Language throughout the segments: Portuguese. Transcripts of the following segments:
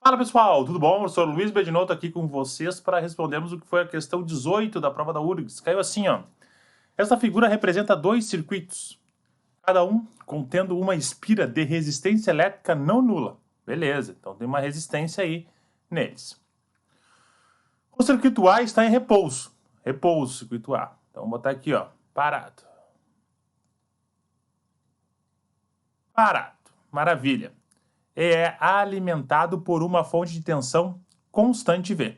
Fala pessoal, tudo bom? Eu sou o Luiz Bedinotto aqui com vocês para respondermos o que foi a questão 18 da prova da URGS. Caiu assim, ó. Essa figura representa dois circuitos, cada um contendo uma espira de resistência elétrica não nula. Beleza, então tem uma resistência aí neles. O circuito A está em repouso. Repouso, circuito A. Então vou botar aqui, ó, parado. Parado, maravilha. É alimentado por uma fonte de tensão constante V.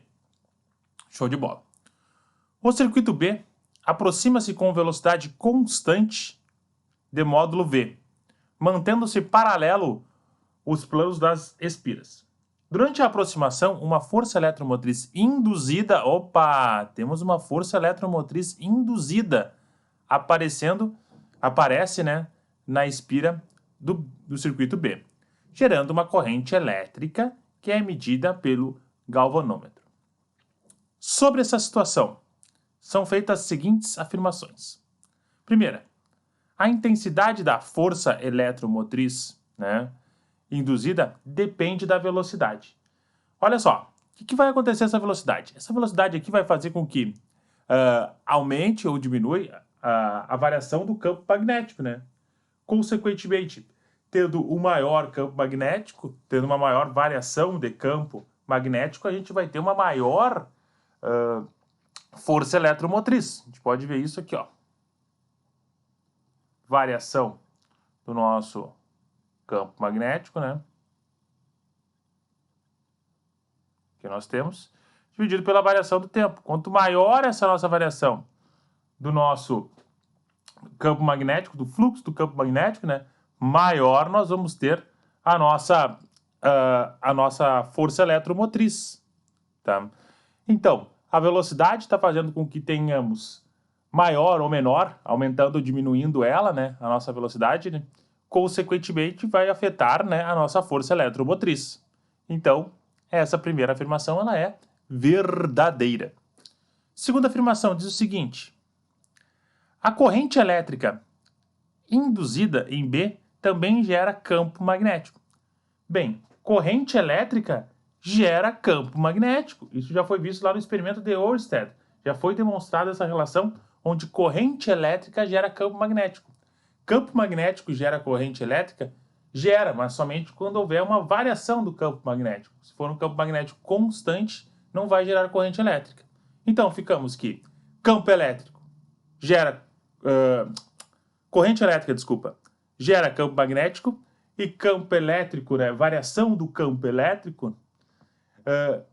Show de bola. O circuito B aproxima-se com velocidade constante de módulo V, mantendo-se paralelo os planos das espiras. Durante a aproximação, uma força eletromotriz induzida... Opa! Temos uma força eletromotriz induzida aparece, né, na espira do circuito B, gerando uma corrente elétrica que é medida pelo galvanômetro. Sobre essa situação, são feitas as seguintes afirmações. Primeira, a intensidade da força eletromotriz, né, induzida depende da velocidade. Olha só, o que vai acontecer essa velocidade? Essa velocidade aqui vai fazer com que aumente ou diminui a variação do campo magnético, né? Consequentemente, tendo um maior campo magnético, tendo uma maior variação de campo magnético, a gente vai ter uma maior força eletromotriz. A gente pode ver isso aqui, ó. Variação do nosso campo magnético, né? Que nós temos, dividido pela variação do tempo. Quanto maior essa nossa variação do nosso campo magnético, do fluxo do campo magnético, né? Maior nós vamos ter a nossa força eletromotriz, tá? Então, a velocidade está fazendo com que tenhamos maior ou menor, aumentando ou diminuindo ela, né, a nossa velocidade, né, consequentemente vai afetar, né, a nossa força eletromotriz. Então, essa primeira afirmação ela é verdadeira. Segunda afirmação diz o seguinte: a corrente elétrica induzida em B também gera campo magnético. Bem, corrente elétrica gera campo magnético. Isso já foi visto lá no experimento de Ørsted. Já foi demonstrada essa relação onde corrente elétrica gera campo magnético. Campo magnético gera corrente elétrica? Gera, mas somente quando houver uma variação do campo magnético. Se for um campo magnético constante, não vai gerar corrente elétrica. Então, ficamos que campo elétrico gera... corrente elétrica, desculpa, gera campo magnético, e campo elétrico, né, variação do campo elétrico,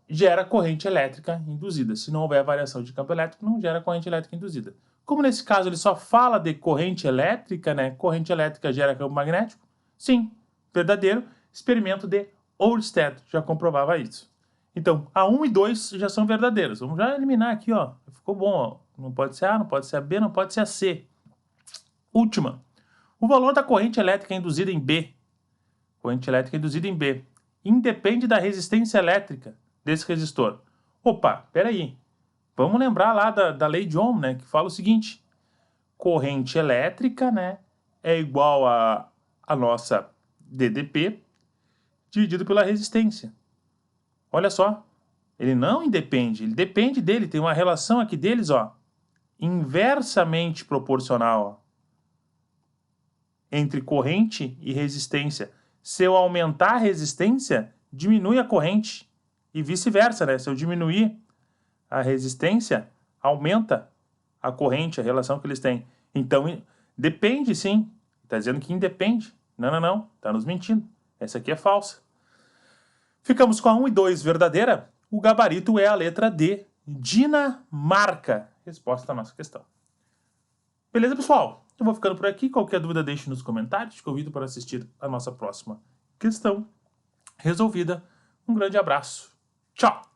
gera corrente elétrica induzida. Se não houver variação de campo elétrico, não gera corrente elétrica induzida. Como nesse caso ele só fala de corrente elétrica, né, corrente elétrica gera campo magnético? Sim, verdadeiro. Experimento de Ørsted já comprovava isso. Então, a 1 e 2 já são verdadeiros. Vamos já eliminar aqui, ó. Ficou bom, ó. Não pode ser A, não pode ser a B, não pode ser a C. Última. O valor da corrente elétrica induzida em B, independe da resistência elétrica desse resistor. Opa, peraí. Vamos lembrar lá da lei de Ohm, né, que fala o seguinte: corrente elétrica, né, é igual a nossa DDP dividido pela resistência. Olha só, ele não independe, ele depende dele, tem uma relação aqui deles, ó, inversamente proporcional, ó, entre corrente e resistência. Se eu aumentar a resistência, diminui a corrente, e vice-versa, né? Se eu diminuir a resistência, aumenta a corrente, a relação que eles têm. Então, depende sim. Está dizendo que independe. Não. Está nos mentindo. Essa aqui é falsa. Ficamos com a 1 e 2 verdadeira. O gabarito é a letra D, Dinamarca. Resposta da nossa questão. Beleza, pessoal? Eu vou ficando por aqui. Qualquer dúvida, deixe nos comentários. Te convido para assistir a nossa próxima questão resolvida. Um grande abraço. Tchau!